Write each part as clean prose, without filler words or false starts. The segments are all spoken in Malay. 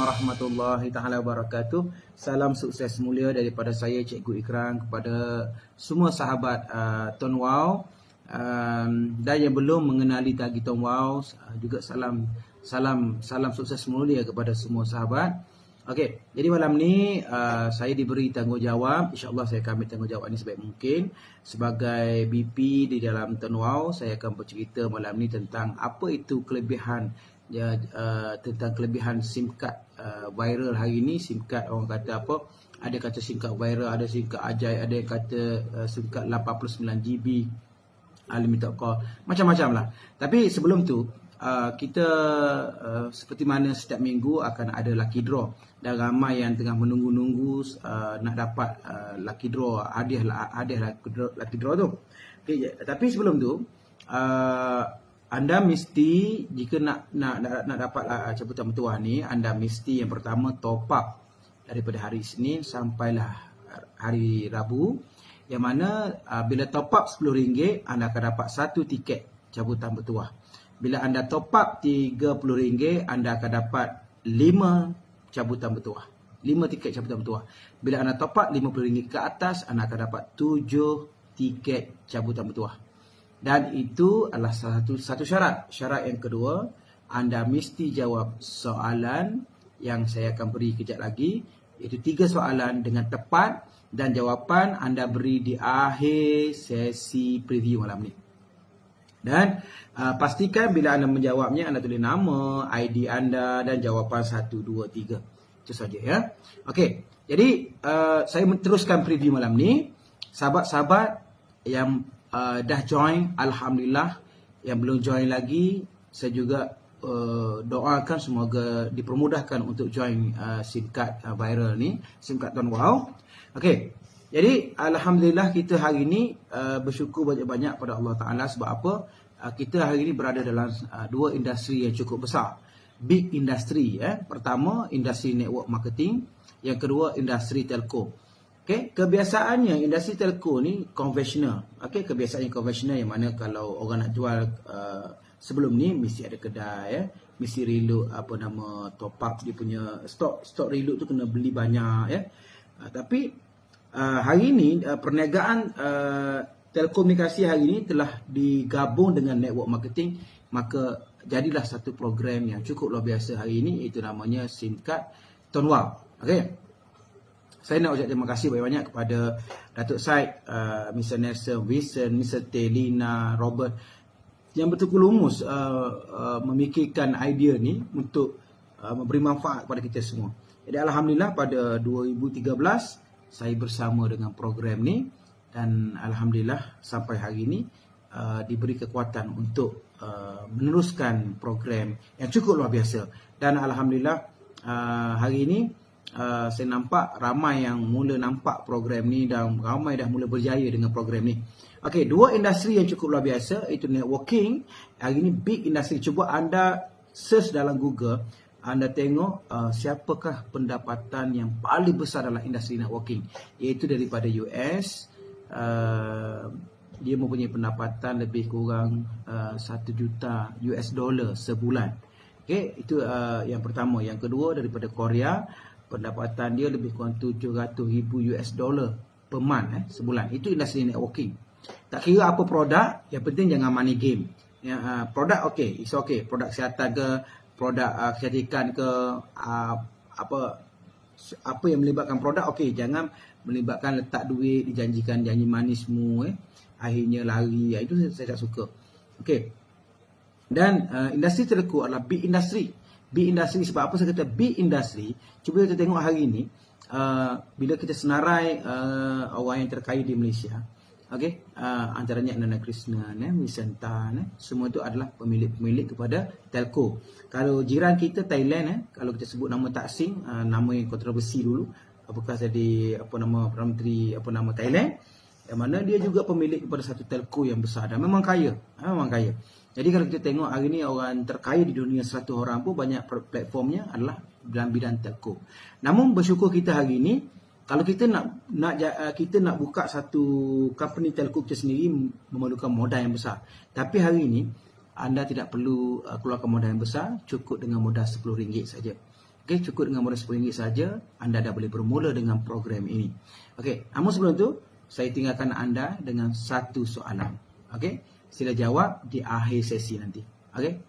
warahmatullahi taala wabarakatuh. Salam sukses mulia daripada saya Cikgu Ikram kepada semua sahabat Tuan Wow, dan yang belum mengenali lagi Tuan Wow, juga salam sukses mulia kepada semua sahabat. Okey, jadi malam ni saya diberi tanggungjawab. InsyaAllah saya akan ambil tanggungjawab ini sebaik mungkin. Sebagai BP di dalam Tuan Wow, saya akan bercerita malam ni tentang apa itu kelebihan tentang kelebihan SIM card viral hari ini. SIM card orang kata apa? Ada kata SIM card viral, ada SIM card ajaib, ada yang kata SIM card 89GB unlimited call, macam-macam lah. Tapi sebelum tu kita seperti mana setiap minggu akan ada lucky draw, dan ramai yang tengah menunggu-nunggu nak dapat lucky draw, hadiah lucky draw tu. Okay, tapi sebelum tu anda mesti, jika nak dapat cabutan bertuah ni, anda mesti yang pertama top up daripada hari Isnin sampailah hari Rabu, yang mana bila top up RM10 anda akan dapat 1 tiket cabutan bertuah. Bila anda top up RM30 anda akan dapat 5 cabutan bertuah, 5 tiket cabutan bertuah. Bila anda top up RM50 ke atas anda akan dapat 7 tiket cabutan bertuah. Dan itu adalah satu syarat. Syarat yang kedua, anda mesti jawab soalan yang saya akan beri kejap lagi, iaitu 3 soalan dengan tepat, dan jawapan anda beri di akhir sesi preview malam ni. Dan pastikan bila anda menjawabnya, anda tulis nama, ID anda dan jawapan 1, 2, 3. Itu saja ya. Okey, jadi saya meneruskan preview malam ni. Sahabat-sahabat yang dah join, alhamdulillah. Yang belum join lagi, saya juga doakan semoga dipermudahkan untuk join SIM card viral ni, SIM card Tuan Wow. Okey, jadi alhamdulillah kita hari ni bersyukur banyak-banyak pada Allah Ta'ala. Sebab apa? Kita hari ni berada dalam dua industri yang cukup besar, big industry. Pertama, industri network marketing. Yang kedua, industri telco. Okay, kebiasaannya industri telco ni konvensional. Okay, kebiasaannya konvensional, yang mana kalau orang nak jual sebelum ni mesti ada kedai, mesti reload top up dia punya stok reload tu kena beli banyak tapi hari ini perniagaan telekomunikasi hari ini telah digabung dengan network marketing, maka jadilah satu program yang cukup luar biasa hari ini, itu namanya SIM card Tuan Wow. Okay, saya nak ucap terima kasih banyak-banyak kepada Datuk Syed, Mr. Nelson, Wilson, Mr. Telina, Robert, yang betul-betul lumus memikirkan idea ni untuk memberi manfaat kepada kita semua. Jadi alhamdulillah pada 2013 saya bersama dengan program ni, dan alhamdulillah sampai hari ini diberi kekuatan untuk meneruskan program yang cukup luar biasa. Dan alhamdulillah hari ini saya nampak ramai yang mula nampak program ni, dan ramai dah mula berjaya dengan program ni. Okey, dua industri yang cukup luar biasa, itu networking. Hari ini big industri. Cuba anda search dalam Google, anda tengok siapakah pendapatan yang paling besar dalam industri networking, iaitu daripada US. Dia mempunyai pendapatan lebih kurang 1 juta US dollar sebulan. Okey, itu yang pertama. Yang kedua, daripada Korea, pendapatan dia lebih kurang 700,000 US dollar per month sebulan. Itu industri networking. Tak kira apa produk, yang penting jangan money game. Produk okey, it's okay. Produk kesihatan ke, produk kecantikan ke, apa yang melibatkan produk, okey, jangan melibatkan letak duit, dijanjikan janji manis semua, akhirnya lari. Itu saya tak suka. Okey. Dan industri telco adalah big industry. Big industry, sebab apa saya kata big industry? Cuba kita tengok hari ini, bila kita senarai orang yang terkaya di Malaysia, okey, antaranya Nana Krishnan, Misanta, semua itu adalah pemilik kepada telco. Kalau jiran kita Thailand, kalau kita sebut nama Tak Sing, nama yang kontroversi dulu, bekas jadi Perdana Menteri Thailand, yang mana dia juga pemilik kepada satu telco yang besar dan memang kaya, memang kaya. Jadi kalau kita tengok hari ni orang terkaya di dunia 100 orang pun banyak platformnya adalah dalam bidang telco. Namun bersyukur kita hari ini, kalau kita nak buka satu company telco kita sendiri, memerlukan modal yang besar. Tapi hari ini anda tidak perlu keluarkan modal yang besar, cukup dengan modal RM10 saja. Okey, cukup dengan modal RM10 saja anda dah boleh bermula dengan program ini. Okey, namun sebelum tu saya tinggalkan anda dengan satu soalan. Okey, sila jawab di akhir sesi nanti. Okey.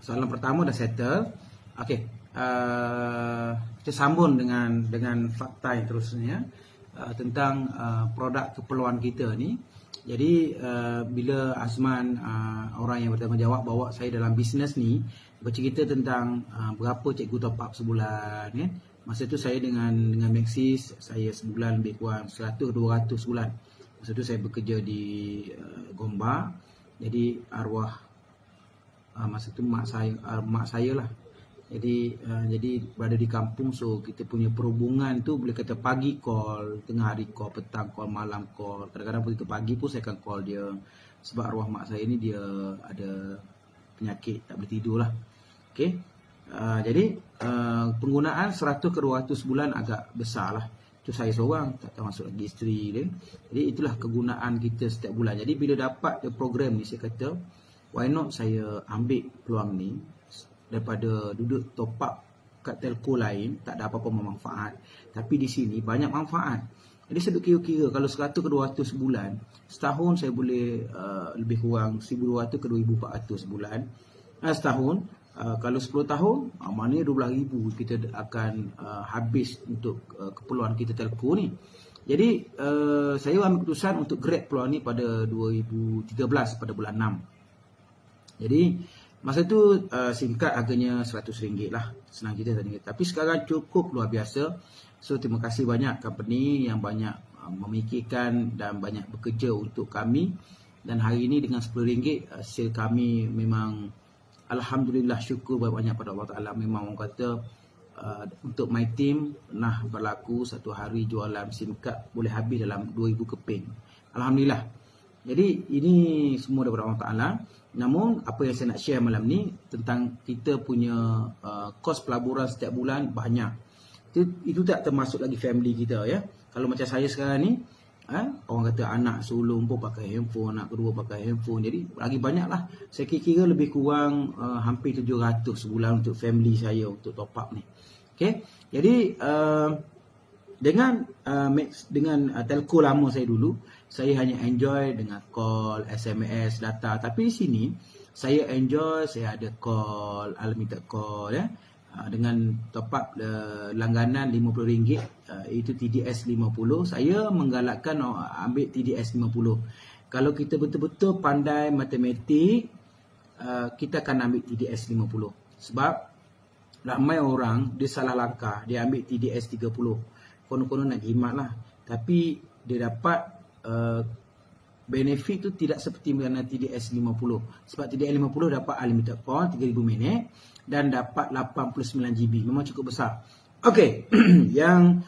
Soalan pertama dah settle. Okey, kita sambung dengan fakta yang terusnya tentang produk keperluan kita ni. Jadi bila Azman orang yang bertanggungjawab bawa saya dalam bisnes ni bercerita tentang berapa cikgu top up sebulan ya. Masa tu saya dengan Maxis saya sebulan lebih kurang 100-200 sebulan. Masa tu saya bekerja di Gombak. Jadi arwah masa tu mak saya lah. Jadi berada di kampung, so kita punya perhubungan tu boleh kata pagi call, tengah hari call, petang call, malam call. Kadang-kadang begitu pagi pun saya akan call dia sebab arwah mak saya ni dia ada penyakit tak boleh tidur lah. Okey. Jadi penggunaan 100 ke 200 sebulan agak besar lah. Itu saya seorang, tak termasuk lagi isteri dia. Jadi itulah kegunaan kita setiap bulan. Jadi bila dapat program ni saya kata why not saya ambil peluang ni daripada duduk top up kat telco lain, tak ada apa-apa manfaat. Tapi di sini banyak manfaat. Jadi saya kira-kira kalau 100 ke 200 sebulan, setahun saya boleh lebih kurang 1,200 ke 2,400 sebulan. Setahun, kalau 10 tahun, maknanya 12,000 kita akan habis untuk keperluan kita telco ni. Jadi saya ambil keputusan untuk grab peluang ni pada 2013 pada bulan 6. Jadi masa tu SIM card harganya RM100 lah. Senang cerita tadi. Tapi sekarang cukup luar biasa. So terima kasih banyak company yang banyak memikirkan dan banyak bekerja untuk kami. Dan hari ini dengan RM10 sale kami memang alhamdulillah, syukur banyak pada Allah Taala. Memang orang kata untuk my team pernah berlaku satu hari jualan SIM card boleh habis dalam 2,000 keping. Alhamdulillah. Jadi ini semua daripada Allah Taala. Namun apa yang saya nak share malam ni tentang kita punya kos pelaburan setiap bulan banyak. Itu tak termasuk lagi family kita ya. Kalau macam saya sekarang ni, orang kata anak sulung pun pakai handphone, anak kedua pakai handphone. Jadi lagi banyak lah. Saya kira lebih kurang hampir 700 sebulan untuk family saya untuk top up ni. Okay. Jadi dengan telco lama saya dulu, saya hanya enjoy dengan call, SMS, data. Tapi di sini saya enjoy, saya ada call, unlimited call ya. Dengan top up langganan RM50, itu TDS 50. Saya menggalakkan ambil TDS 50. Kalau kita betul-betul pandai matematik, kita akan ambil TDS 50. Sebab ramai orang dia salah langkah, dia ambil TDS 30. Konon-konon nak jimat lah. Tapi dia dapat benefit tu tidak seperti mana TDS 50. Sebab TDS 50 dapat unlimited call 3,000 minit dan dapat 89 GB. Memang cukup besar. Okey, yang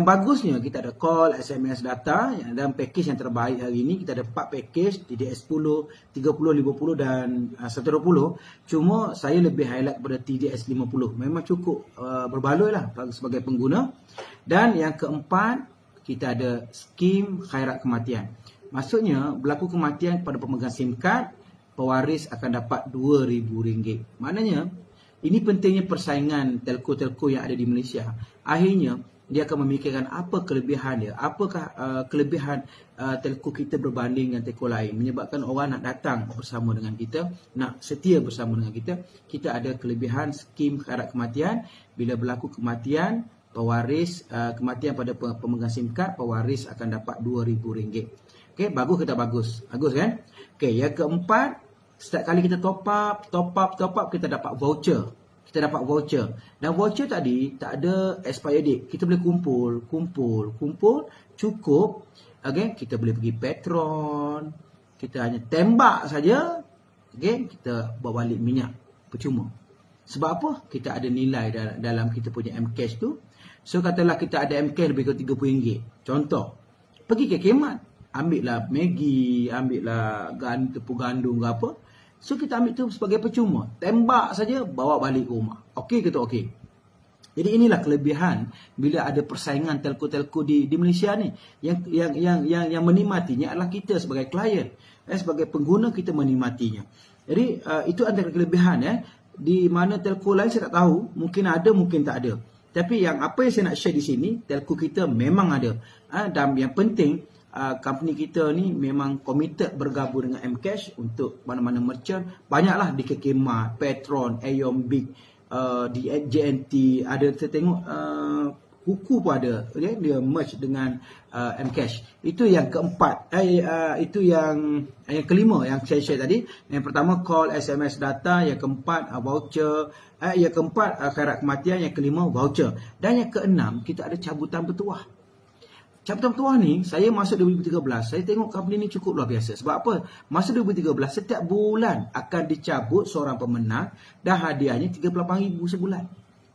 bagusnya kita ada call, SMS, data dan package yang terbaik hari ini kita ada 4 package TDS 10, 30, 50 dan 120. Cuma saya lebih highlight pada TDS 50. Memang cukup berbaloi lah sebagai pengguna. Dan yang keempat, kita ada skim khairat kematian. Maksudnya berlaku kematian pada pemegang SIM card, pewaris akan dapat RM2,000. Maknanya ini pentingnya persaingan telco-telco yang ada di Malaysia. Akhirnya dia akan memikirkan apa kelebihan dia, apakah kelebihan telco kita berbanding dengan telco lain, menyebabkan orang nak datang bersama dengan kita, nak setia bersama dengan kita. Kita ada kelebihan skim khairat kematian. Bila berlaku kematian, pewaris kematian pada pemegang SIM card, pewaris akan dapat RM2,000. Okey, bagus ke tak bagus? Bagus kan? Okey, yang keempat, setiap kali kita top up, kita dapat voucher. Kita dapat voucher. Dan voucher tadi tak ada expire date. Kita boleh kumpul, cukup. Okey, kita boleh pergi Petron. Kita hanya tembak saja. Okey, kita bawa balik minyak percuma. Sebab apa? Kita ada nilai dalam kita punya M-Cash tu. So katalah kita ada M-Cash lebih kurang RM30. Contoh, pergi ke khidmat. ambillah Maggi, ambillah tepung gandum ke apa. So kita ambil tu sebagai percuma. Tembak saja, bawa balik ke rumah. Okey ke tak okey? Jadi inilah kelebihan bila ada persaingan telco-telco di Malaysia ni. Yang menikmatinya adalah kita sebagai klien. Sebagai pengguna kita menikmatinya. Jadi itu antara kelebihan di mana telco lain saya tak tahu, mungkin ada, mungkin tak ada. Tapi apa yang saya nak share di sini, telco kita memang ada. Dan yang penting company kita ni memang committed bergabung dengan Mcash untuk mana-mana merchant. Banyaklah di KK Mart, Petron, Aeon Big, di JNT, ada saya tengok Kuku pun ada, dia merge dengan Mcash. Itu yang keempat, itu yang kelima yang saya share tadi. Yang pertama call, SMS, data. Yang keempat voucher. Yang keempat khairat kematian. Yang kelima voucher. Dan yang keenam kita ada cabutan bertuah. Cabutan bertuah ni saya masuk 2013, saya tengok company ni cukup luar biasa. Sebab apa? Masa 2013 setiap bulan akan dicabut seorang pemenang dan hadiahnya 38,000 sebulan.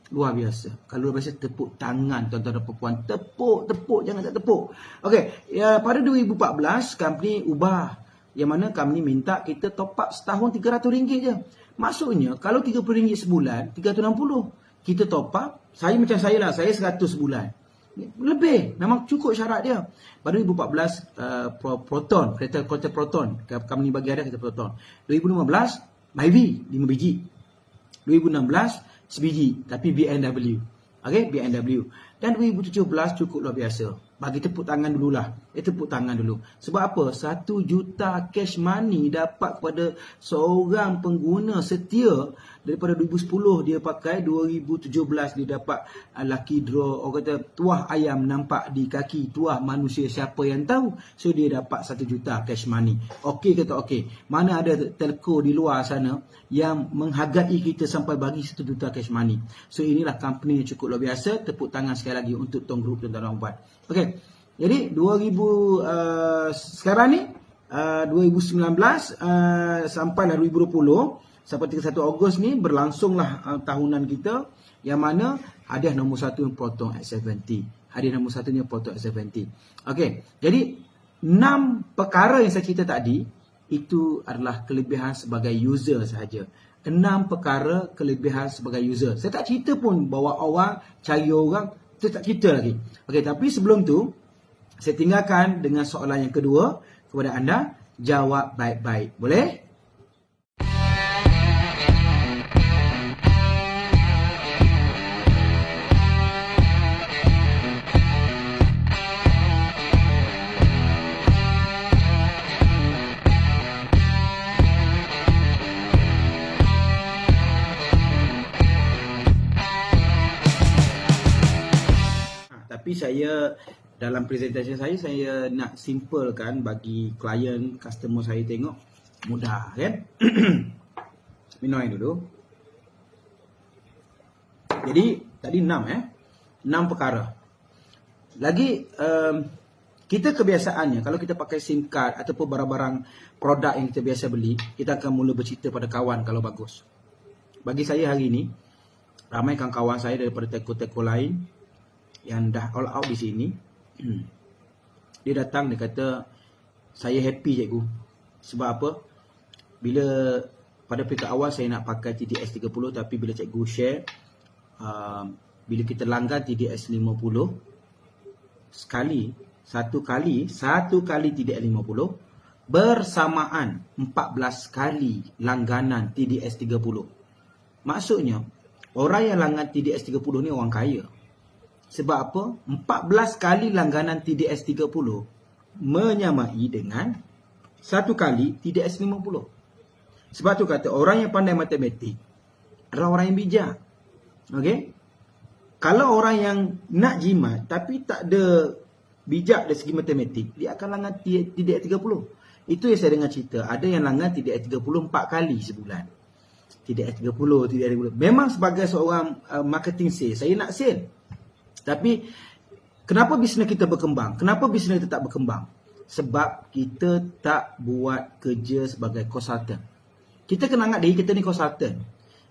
Luar biasa. Kalau luar biasa, tepuk tangan tuan-tuan dan puan-puan. Tepuk, jangan tak tepuk. Okey, pada 2014 company ubah. Yang mana company minta kita top up setahun RM300 je. Maksudnya kalau RM30 sebulan, RM360. Kita top up, saya macam saya lah, saya RM100 sebulan. Lebih, memang cukup syarat dia. Pada 2014 Proton, kereta Proton, company bagi hadiah kereta Proton. 2015 Myvi 5 biji. 2016 sebiji tapi BMW. Okey, BMW. Dan 2017 cukup luar biasa. Bagi tepuk tangan dululah. Tepuk tangan dulu. Sebab apa? 1 juta cash money dapat kepada seorang pengguna setia. Daripada 2010 dia pakai, 2017 dia dapat lucky draw. Orang kata tuah ayam nampak di kaki tuah manusia, siapa yang tahu. So dia dapat 1 juta cash money. Okey ke tak okey? Mana ada telco di luar sana yang menghargai kita sampai bagi 1 juta cash money. So inilah company yang cukup luar biasa. Tepuk tangan sekali lagi untuk Tong Group dan tuan-tuan buat. Okey. Jadi sekarang ni 2019 sampailah 2020, sampai 31 Ogos ni berlangsunglah tahunan kita, yang mana hadiah nombor 1 Proton X70. Hadiah nombor 1 ni Proton X70. Okey. Jadi 6 perkara yang saya cerita tadi itu adalah kelebihan sebagai user sahaja. 6 perkara kelebihan sebagai user. Saya tak cerita pun bawa orang, cari orang, saya tak cerita lagi. Okey, tapi sebelum tu saya tinggalkan dengan soalan yang kedua kepada anda. Jawab baik-baik. Boleh? Tapi saya dalam presentation saya nak simplekan bagi klien, customer saya tengok mudah kan. Minum air dulu. Jadi tadi 6 perkara. Lagi kita kebiasaannya kalau kita pakai SIM card ataupun barang-barang produk yang kita biasa beli, kita akan mula bercerita pada kawan kalau bagus. Bagi saya hari ini ramai kawan-kawan saya daripada telco-telco lain yang dah all out di sini. Dia datang, dia kata saya happy cikgu. Sebab apa? Bila pada peringkat awal saya nak pakai TDS 30, tapi bila cikgu share bila kita langgan TDS 50 satu kali TDS 50 bersamaan 14 kali langganan TDS 30. Maksudnya orang yang langgan TDS 30 ni orang kaya. Sebab apa? 14 kali langganan TDS 30 menyamai dengan 1 kali TDS 50. Sebab tu kata orang yang pandai matematik adalah orang yang bijak. Okey? Kalau orang yang nak jimat tapi tak ada bijak dari segi matematik, dia akan langgan TDS 30. Itu yang saya dengar cerita. Ada yang langgan TDS 30 4 kali sebulan. TDS 30, TDS 30. Memang sebagai seorang marketing sales, saya nak sale. Tapi kenapa bisnes kita berkembang? Kenapa bisnes kita tak berkembang? Sebab kita tak buat kerja sebagai konsultan. Kita kena anggap diri kita ni konsultan.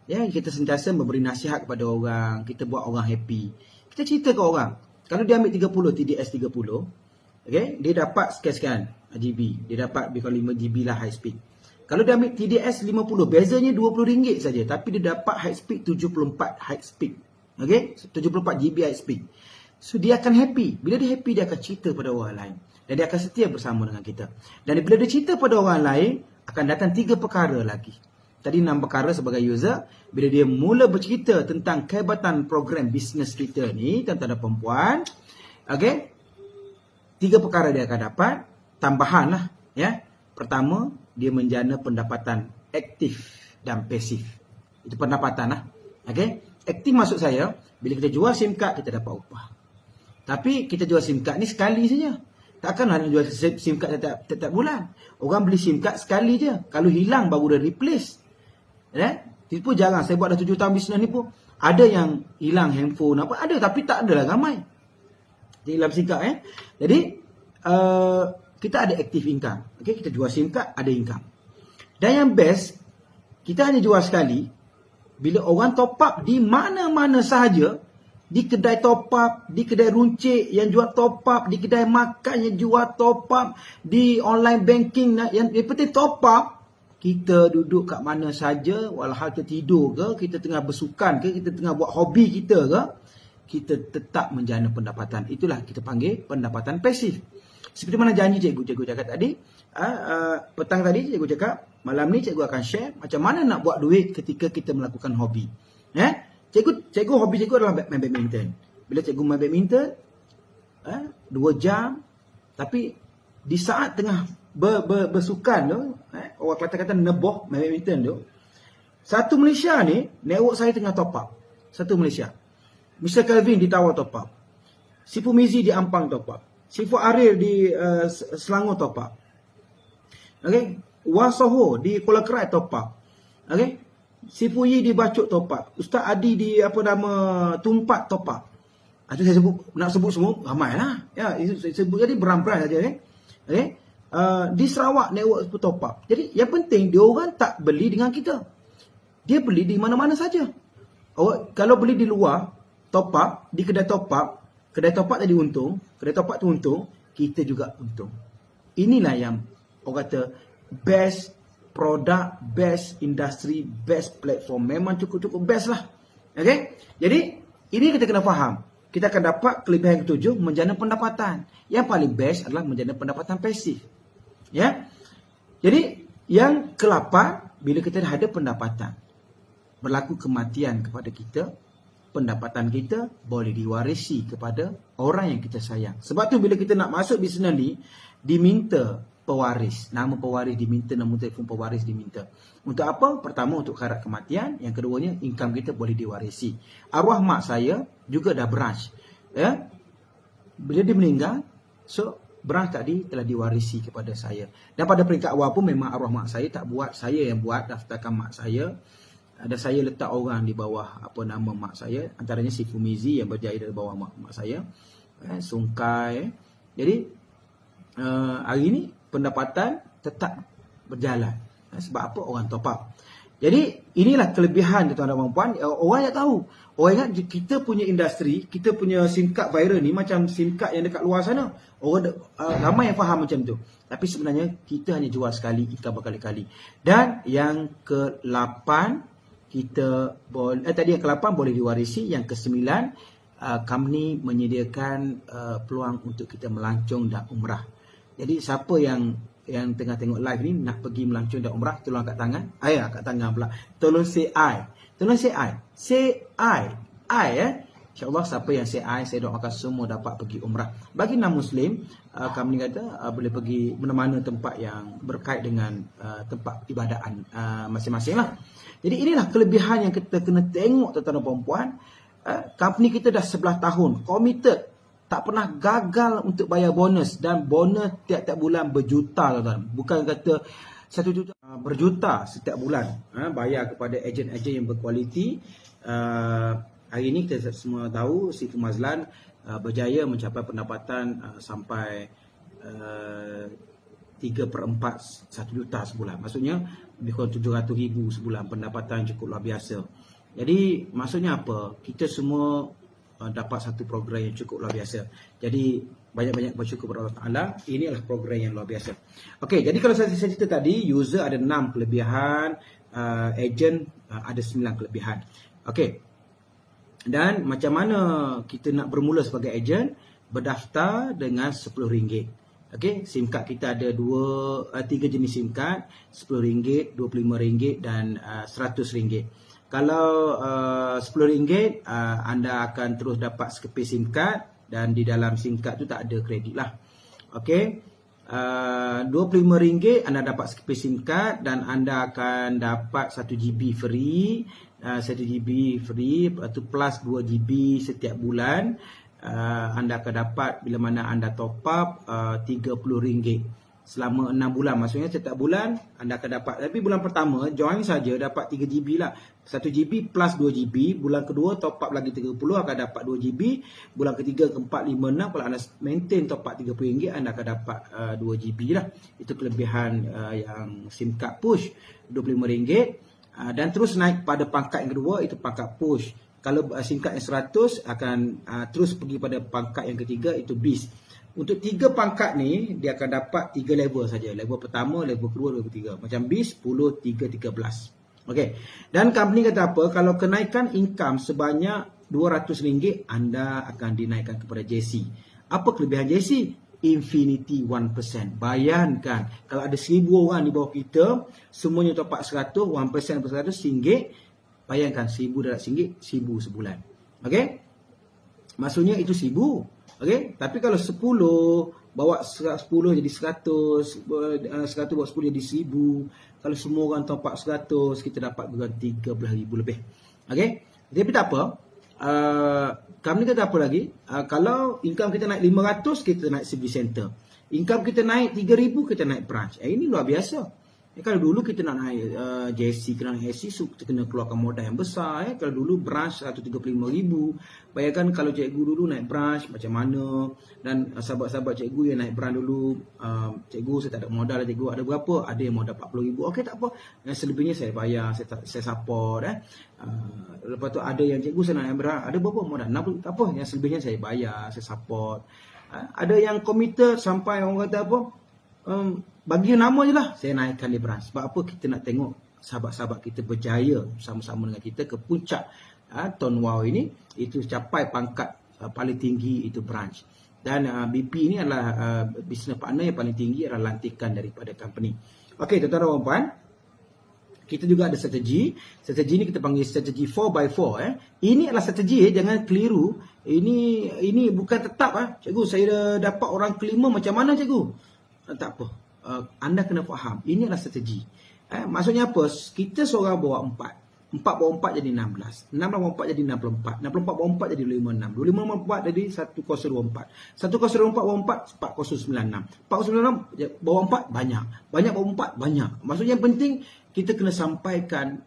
Ya, kita sentiasa memberi nasihat kepada orang, kita buat orang happy. Kita cerita ke orang, kalau dia ambil 30 TDS 30, okey, dia dapat sekian-sekian. GB. Dia dapat lebih kurang 5 GB lah high speed. Kalau dia ambil TDS 50, bezanya RM20 saja, tapi dia dapat high speed 74 high speed. Okey, 74 GB high speed. So dia akan happy. Bila dia happy, dia akan cerita pada orang lain. Dan dia akan setia bersama dengan kita. Dan bila dia cerita pada orang lain, akan datang 3 perkara lagi. Tadi 6 perkara sebagai user. Bila dia mula bercerita tentang kehebatan program bisnes kita ni, tuan-tuan dan perempuan, okey, 3 perkara dia akan dapat. Tambahan lah, ya. Pertama, dia menjana pendapatan aktif dan pasif. Itu pendapatan lah. Okey. Aktif maksud saya, bila kita jual SIM card, kita dapat upah. Tapi kita jual SIM card ni sekali saja. Takkanlah nak jual SIM card setiap bulan. Orang beli SIM card sekali je. Kalau hilang baru dia replace. Itu pun jarang. Saya buat dah 7 tahun bisnes ni pun. Ada yang hilang handphone apa. Ada tapi tak adalah ramai. Jadi dalam SIM card Jadi kita ada active income. Okay, kita jual SIM card, ada income. Dan yang best, kita hanya jual sekali. Bila orang top up di mana-mana sahaja, di kedai top up, di kedai runcit yang jual top up, di kedai makan yang jual top up, di online banking yang penting top up, kita duduk kat mana saja, walhal kita tidur ke, kita tengah bersukan ke, kita tengah buat hobi kita ke, kita tetap menjana pendapatan. Itulah kita panggil pendapatan pasif. Seperti mana janji cikgu cakap tadi, petang tadi cikgu cakap, malam ni cikgu akan share macam mana nak buat duit ketika kita melakukan hobi. Cikgu hobi cikgu adalah main badminton. Bila cikgu main badminton 2 jam, tapi di saat tengah bersukan tu, orang kata neboh main badminton tu, satu Malaysia ni, network saya tengah top up. Satu Malaysia. Mr. Kelvin di Tawau top up. Sifu Mizi di Ampang top up. Sifu Aril di Selangor top up. Okay. Wan Soho di Kuala Kerai top up. Okay. Sifu Yi di Bacok top up. Ustaz Adi di Tumpat top up. Itu saya sebut, nak sebut semua ramai lah. Ya, saya sebut jadi beram-beram saja. Okay. Di Sarawak network top up. Jadi yang penting dia orang tak beli dengan kita. Dia beli di mana-mana saja. Kalau beli di luar top up, di kedai top up tadi untung, kedai top up tu untung, kita juga untung. Inilah yang orang kata best produk, best industri, best platform. Memang cukup-cukup best lah. Okay? Jadi ini kita kena faham. Kita akan dapat kelebihan ketujuh, menjana pendapatan. Yang paling best adalah menjana pendapatan pasif. Ya. Jadi yang ke-8, bila kita dah ada pendapatan, berlaku kematian kepada kita, pendapatan kita boleh diwarisi kepada orang yang kita sayang. Sebab tu bila kita nak masuk bisnes ni, diminta pewaris. Nama pewaris diminta, nombor telefon pewaris diminta. Untuk apa? Pertama, untuk syarat kematian. Yang keduanya, income kita boleh diwarisi. Arwah mak saya juga dah branch. Ya? Bila dia meninggal, so branch tadi telah diwarisi kepada saya. Dan pada peringkat awal pun memang arwah mak saya tak buat. Saya yang buat, daftarkan mak saya. Ada saya letak orang di bawah nama mak saya, antaranya Sifu Mizi yang berjaya dari bawah mak saya, Sungkai. Jadi hari ini pendapatan tetap berjalan. Sebab apa? Orang top up. Jadi inilah kelebihan tuan-tuan dan puan. Orang yang tahu. Orang ingat kita punya industri, kita punya SIM card viral ni macam SIM card yang dekat luar sana. Orang ramai yang faham macam tu. Tapi sebenarnya kita hanya jual sekali, income berkali-kali. Dan yang ke-8, kita boleh tadi yang ke-8 boleh diwarisi, yang ke-9 company menyediakan peluang untuk kita melancong dan umrah. Jadi siapa yang tengah tengok live ni nak pergi melancong dan umrah, tolong angkat tangan. Angkat tangan pula. Tolong say I. Tolong say I. Say I. InsyaAllah siapa yang say I, saya doakan semua dapat pergi umrah. Bagi non-Muslim, kami kata boleh pergi mana-mana tempat yang berkait dengan tempat ibadatan masing-masing lah. Jadi inilah kelebihan yang kita kena tengok tuan-tuan dan puan-puan. Company kita dah 11 tahun, committed, tak pernah gagal untuk bayar bonus. Dan bonus tiap-tiap bulan berjuta tuan-tuan. Bukan kata 1 juta, berjuta setiap bulan. Bayar kepada ejen-ejen yang berkualiti. Hari ini kita semua tahu Sifu Mazlan berjaya mencapai pendapatan sampai 3/4 1 juta sebulan. Maksudnya lebih kurang 700,000 sebulan. Pendapatan cukup luar biasa. Jadi maksudnya apa? Kita semua dapat satu program yang cukup luar biasa. Jadi banyak-banyak bersyukur kepada Allah Ta'ala. Ini adalah program yang luar biasa. Okey, jadi kalau saya cerita tadi, user ada 6 kelebihan, agent ada 9 kelebihan. Okey. Dan macam mana kita nak bermula sebagai agent? Berdaftar dengan RM10. Okey, SIM card kita ada 3 jenis SIM card, RM10, RM25 dan RM100. Kalau RM10, anda akan terus dapat sekeping SIM card dan di dalam SIM card tu tak ada kredit lah. Okey. RM25 anda dapat sekeping SIM card dan anda akan dapat 1 GB free, 1 GB free tu plus 2 GB setiap bulan. Anda akan dapat bila mana anda top up RM30 selama 6 bulan. Maksudnya setiap bulan anda akan dapat, tapi bulan pertama join saja dapat 3 GB lah. 1 GB plus 2 GB. Bulan kedua top up lagi 30 akan dapat 2 GB. Bulan ketiga, keempat, 5, 6 kalau anda maintain top up RM30 anda akan dapat 2 GB lah. Itu kelebihan yang SIM card push RM25. Dan terus naik pada pangkat yang kedua, itu pangkat push. Kalau SIM card yang 100 akan terus pergi pada pangkat yang ketiga, itu Beast. Untuk 3 pangkat ni, dia akan dapat 3 level saja. Level pertama, level kedua, level ketiga. Macam Beast, 10, 3, 13. Okey. Dan company kata apa? Kalau kenaikan income sebanyak RM200, anda akan dinaikkan kepada JC. Apa kelebihan JC? Infinity 1%. Bayangkan, kalau ada 1,000 orang di bawah kita, semuanya top up 100, 1% per RM100. Bayangkan, 1,000 darab RM1, 1,000 sebulan. Okey? Maksudnya itu 1,000. Okey, tapi kalau 10 bawa 10 jadi 100, 100 bawa 10 jadi 1,000. Kalau semua orang top up 100, kita dapat bukan 13,000 lebih. Okey, tapi tak apa. Kami kata apa lagi? Kalau income kita naik 500, kita naik service center. Income kita naik 3,000, kita naik branch. Ini luar biasa. Kalau dulu kita nak naik JC, kena naik SC, kita kena keluarkan modal yang besar. Kalau dulu branch 135,000. Bayangkan kalau cikgu dulu naik branch macam mana. Dan sahabat-sahabat cikgu yang naik branch dulu, cikgu saya tak ada modal, cikgu ada berapa? Ada yang modal 40,000. Okey, tak apa. Yang selebihnya saya bayar, saya support. Lepas tu ada yang cikgu saya naik branch, ada berapa modal? 60, tak apa. Yang selebihnya saya bayar, saya support. Ada yang committed sampai orang kata apa? Bagi nama je lah saya naikkan di branch. Sebab apa? Kita nak tengok sahabat-sahabat kita berjaya sama-sama dengan kita ke puncak Tuan Wow ini. Itu capai pangkat paling tinggi, itu branch. Dan BP ini adalah business partner yang paling tinggi, adalah lantikan daripada company. Okey, tuan-tuan dan puan-puan, kita juga ada strategi. Strategi ni kita panggil strategi 4x4. Ini adalah strategi, jangan keliru. Ini bukan tetap. Cikgu, saya dah dapat orang kelima, macam mana cikgu? Tak apa. Anda kena faham, ini adalah strategi. Maksudnya apa? Kita seorang bawa 4. 4 bawa 4 jadi 16. 16 bawa 4 jadi 64. 64 bawa 4 jadi 256. 256 bawa 4 jadi 1024. 1024 bawa 4, 4096. 4096 bawa 4, banyak. Banyak bawa 4, banyak. Maksudnya yang penting, kita kena sampaikan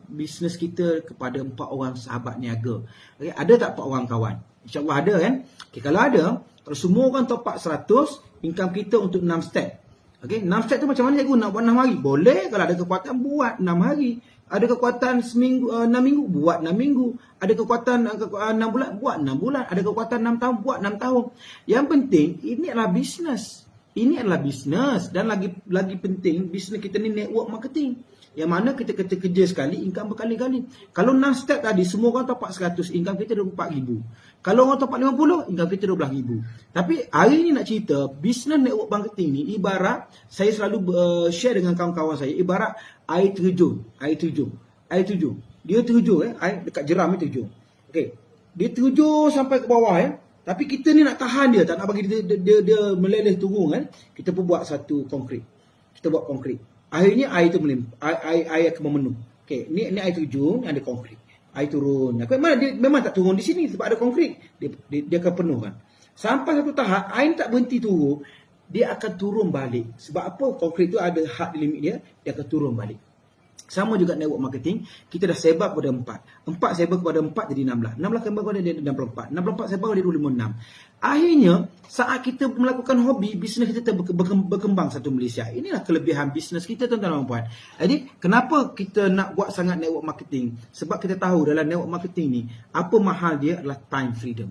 bisnes kita kepada 4 orang sahabat niaga. Okay, ada tak 4 orang kawan? InsyaAllah ada kan? Okay, kalau ada, kalau semua orang top up 100, income kita untuk 6 step. Okey, 6 step tu macam mana cikgu? Nak buat 6 hari? Boleh, kalau ada kekuatan buat 6 hari. Ada kekuatan seminggu 6 minggu, buat 6 minggu. Ada kekuatan 6 bulan, buat 6 bulan. Ada kekuatan 6 tahun, buat 6 tahun. Yang penting, ini adalah bisnes. Ini adalah bisnes. Dan lagi penting, bisnes kita ni network marketing. Yang mana kita kerja sekali, income berkali-kali. Kalau 6 step tadi, semua orang top up 100, income kita 24,000. Kalau orang top up 50, income kita 12,000. Tapi hari ni nak cerita, business network marketing ni ibarat, saya selalu share dengan kawan-kawan saya, ibarat air terjun. Dia terjun, air dekat jeram ni terjun. Okey. Dia terjun sampai ke bawah Tapi kita ni nak tahan dia, tak nak bagi dia meleleh turun Kita pun buat satu konkrit. Kita buat konkrit. Akhirnya air tu air akan memenuh. Okey, ni air terjun, ada konkrit. Air turun. Mana dia memang tak turun di sini sebab ada konkrit. Dia akan penuh kan. Sampai satu tahap air tak berhenti turun, dia akan turun balik. Sebab apa? Konkrit tu ada had limit dia akan turun balik. Sama juga network marketing, kita dah sebar kepada 4. 4 sebar kepada 4 jadi 16. 16 sebar kepada 64. 64 sebar kepada 256. Akhirnya, saat kita melakukan hobi, bisnes kita berkembang satu Malaysia. Inilah kelebihan bisnes kita, tuan-tuan dan puan. Jadi, kenapa kita nak buat sangat network marketing? Sebab kita tahu dalam network marketing ni, apa mahal dia adalah time freedom.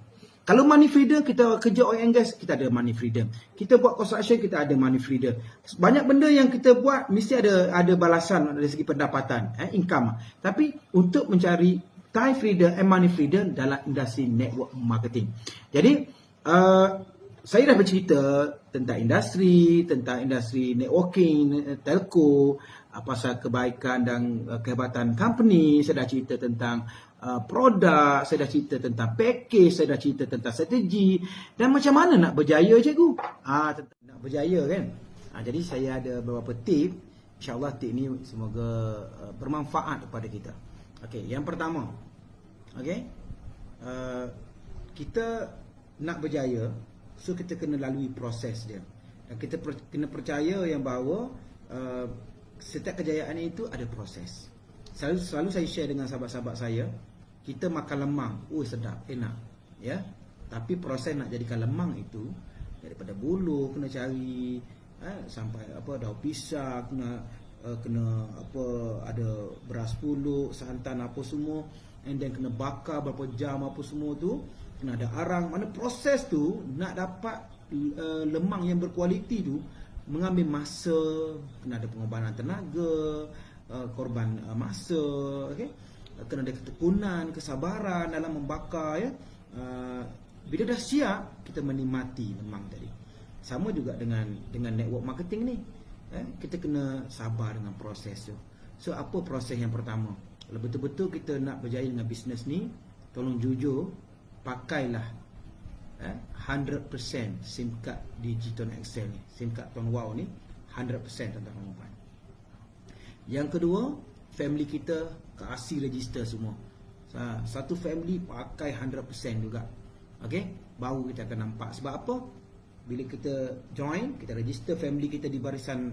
Kalau money freedom, kita kerja oil and gas, kita ada money freedom. Kita buat construction, kita ada money freedom. Banyak benda yang kita buat mesti ada balasan dari segi pendapatan, income. Tapi untuk mencari time freedom and money freedom dalam industri network marketing. Jadi saya dah bercerita tentang industri networking, telco, pasal kebaikan dan kehebatan company. Saya dah cerita tentang produk, saya dah cerita tentang package, saya dah cerita tentang strategi dan macam mana nak berjaya, cikgu. Nak berjaya kan. Jadi saya ada beberapa tip. InsyaAllah tip ni semoga bermanfaat kepada kita. Okey, yang pertama, okey, kita nak berjaya, so kita kena lalui proses dia. Dan kita kena percaya yang bahawa setiap kejayaan itu ada proses. Selalu saya share dengan sahabat-sahabat saya, kita makan lemang, sedap, enak, ya. Tapi proses nak jadikan lemang itu daripada bulu kena cari, sampai daun pisang, kena ada beras pulut, santan apa semua, and then kena bakar berapa jam apa semua tu, kena ada arang. Mana proses tu nak dapat lemang yang berkualiti tu mengambil masa, kena ada pengorbanan tenaga, korban masa, okey, kena ada ketekunan, kesabaran dalam membakar, ya. Bila dah siap, kita menikmati lemang tadi. Sama juga dengan network marketing ni, kita kena sabar dengan proses tu. So apa proses yang pertama? Kalau betul-betul kita nak berjaya dengan bisnes ni, tolong jujur, pakailah 100% SIM card Digiton Excel ni, SIM card Tuan Wow ni 100% tuan-tuan. Yang kedua, family kita kasih register semua. Satu family pakai 100% juga. Okey, baru kita akan nampak. Sebab apa? Bila kita join, kita register family kita di barisan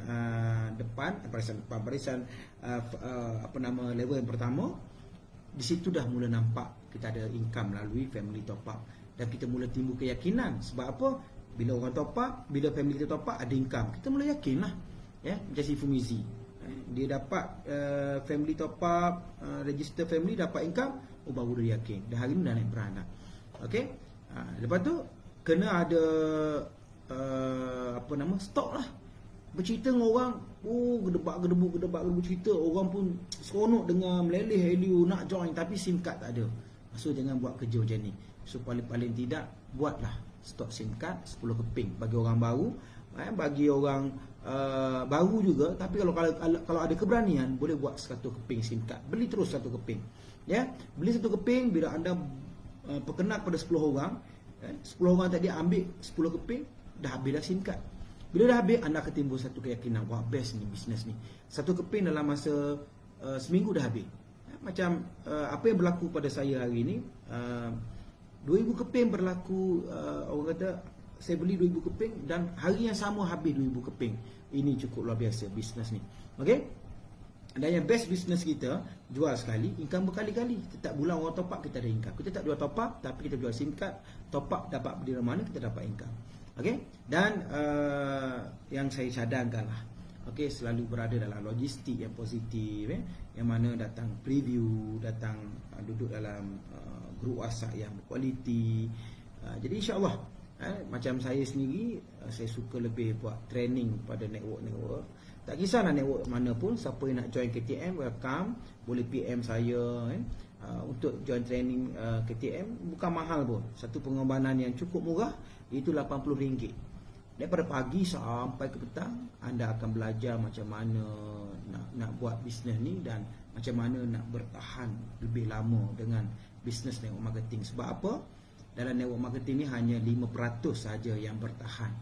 barisan level yang pertama. Di situ dah mula nampak kita ada income melalui family top up, dan kita mula timbul keyakinan. Sebab apa? Bila orang top up, bila family kita top up ada income, kita mula yakinlah, ya. Macam si Fumizi, dia dapat family top up, register family, dapat income, baru dia yakin. Dah hari ni dah naik beranak. Okey. Lepas tu kena ada stok lah. Bercerita dengan orang, gedebak-gedebuk cerita, orang pun seronok dengar, meleleh heliu nak join, tapi SIM card tak ada. So jangan buat kerja macam ni. So paling tidak buatlah stok SIM card 10 keping bagi orang baru, bagi orang baru juga. Tapi kalau ada keberanian, boleh buat 100 keping SIM card. Beli terus 1 keping, ya. Beli 1 keping. Bila anda perkenal pada 10 orang, 10 orang tadi ambil 10 keping, dah habis dah SIM card. Bila dah habis, anda akan timbul satu keyakinan, wah best ni bisnes ni. 1 keping dalam masa seminggu dah habis. Macam apa yang berlaku pada saya hari ni, 2000 keping berlaku, orang kata saya beli 2000 keping dan hari yang sama habis 2000 keping. Ini cukup luar biasa bisnes ni. Okey? Dan yang best bisnes kita, jual sekali, income berkali-kali. Setiap bulan orang top up, kita ada income. Kita tak jual top up, tapi kita jual SIM card, top up dapat beli mana, kita dapat income. Okey? Dan yang saya cadangkan lah, okey, selalu berada dalam logistik yang positif, yang mana datang preview, datang duduk dalam grup WhatsApp yang berkualiti. Jadi insya-Allah, macam saya sendiri, saya suka lebih buat training pada network. Tak kisahlah network mana pun, siapa yang nak join KTM, welcome. Boleh PM saya, untuk join training KTM. Bukan mahal pun, satu pengorbanan yang cukup murah, itu RM80. Daripada pagi sampai ke petang, anda akan belajar macam mana nak buat bisnes ni, dan macam mana nak bertahan lebih lama dengan bisnes network marketing. Sebab apa? Dalam network marketing ni hanya 5% saja yang bertahan.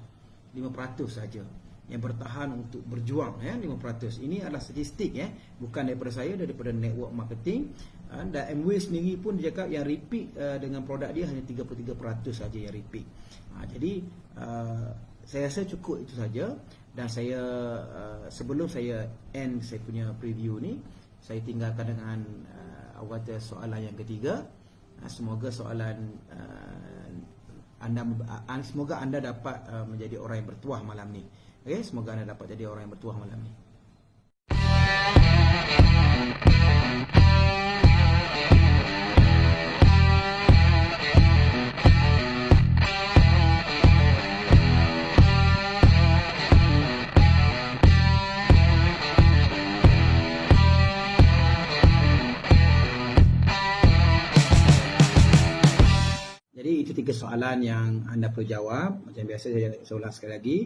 5% saja yang bertahan untuk berjuang, 5%. Ini adalah statistik, bukan daripada saya, daripada network marketing. Dan MW sendiri pun dia cakap yang repeat dengan produk dia hanya 33% saja yang repeat. Jadi saya rasa cukup itu saja. Dan saya sebelum saya end saya punya preview ni, saya tinggalkan dengan soalan yang ketiga. Semoga soalan semoga anda dapat menjadi orang yang bertuah malam ni. Okey, semoga anda dapat jadi orang yang bertuah malam ni. ketiga soalan yang anda perlu jawab. Macam biasa saya ulang sekali lagi.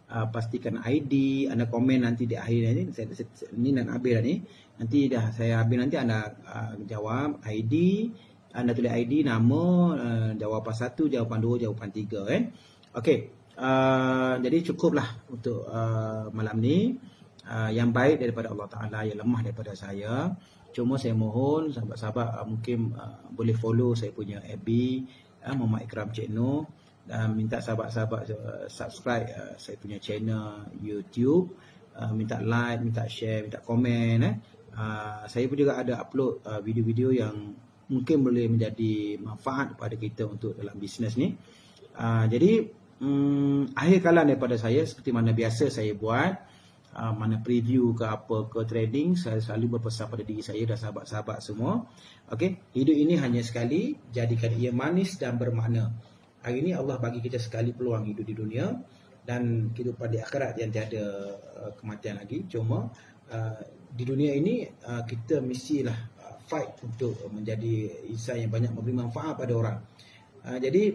Pastikan ID, anda komen nanti di akhir ini. Ini nak habis dah ni. Nanti dah saya habis nanti anda jawab ID. Anda tulis ID, nama, jawapan 1, jawapan 2, jawapan 3 kan. Okey. Jadi cukuplah untuk malam ni. Yang baik daripada Allah Ta'ala, yang lemah daripada saya. Cuma saya mohon sahabat-sahabat mungkin boleh follow saya punya FB Muhammad Ikram Cik Noh, dan minta sahabat-sahabat subscribe saya punya channel YouTube, minta like, minta share, minta komen. Saya pun juga ada upload video-video yang mungkin boleh menjadi manfaat kepada kita untuk dalam bisnes ni. Jadi akhir kalam daripada saya seperti mana biasa saya buat. Mana preview ke apa ke trading, saya selalu berpesan pada diri saya dan sahabat-sahabat semua. Okey, hidup ini hanya sekali, jadikan ia manis dan bermakna. Hari ini Allah bagi kita sekali peluang hidup di dunia, dan kehidupan di akhirat yang tiada kematian lagi. Cuma di dunia ini kita mestilah fight untuk menjadi insan yang banyak memberi manfaat pada orang. Jadi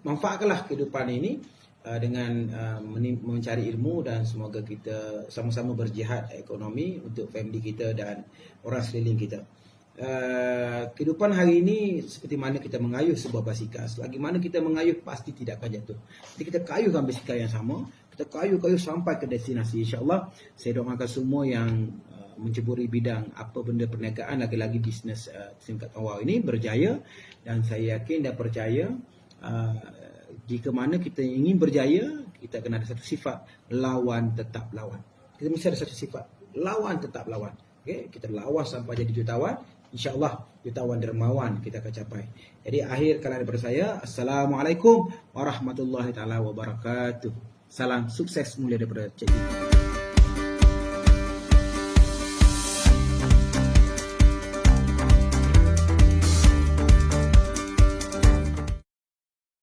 manfaatkanlah kehidupan ini dengan mencari ilmu, dan semoga kita sama-sama berjihad ekonomi untuk family kita dan orang sekeliling kita. Kehidupan hari ini seperti mana kita mengayuh sebuah basikal. Selagi mana kita mengayuh pasti tidak akan jatuh. Jadi kita kayuhkan basikal yang sama, kita kayuh sampai ke destinasi. InsyaAllah saya doakan semua yang menceburi bidang apa benda perniagaan, lagi-lagi bisnes tingkat awal ini berjaya. Dan saya yakin dan percaya jika mana kita ingin berjaya, kita kena ada satu sifat, lawan tetap lawan. Kita mesti ada satu sifat, lawan tetap lawan. Okay? Kita lawan sampai jadi jutawan. InsyaAllah jutawan dermawan kita akan capai. Jadi akhir kalam daripada saya. Assalamualaikum warahmatullahi taala wabarakatuh. Salam sukses mulia daripada Cik Noh.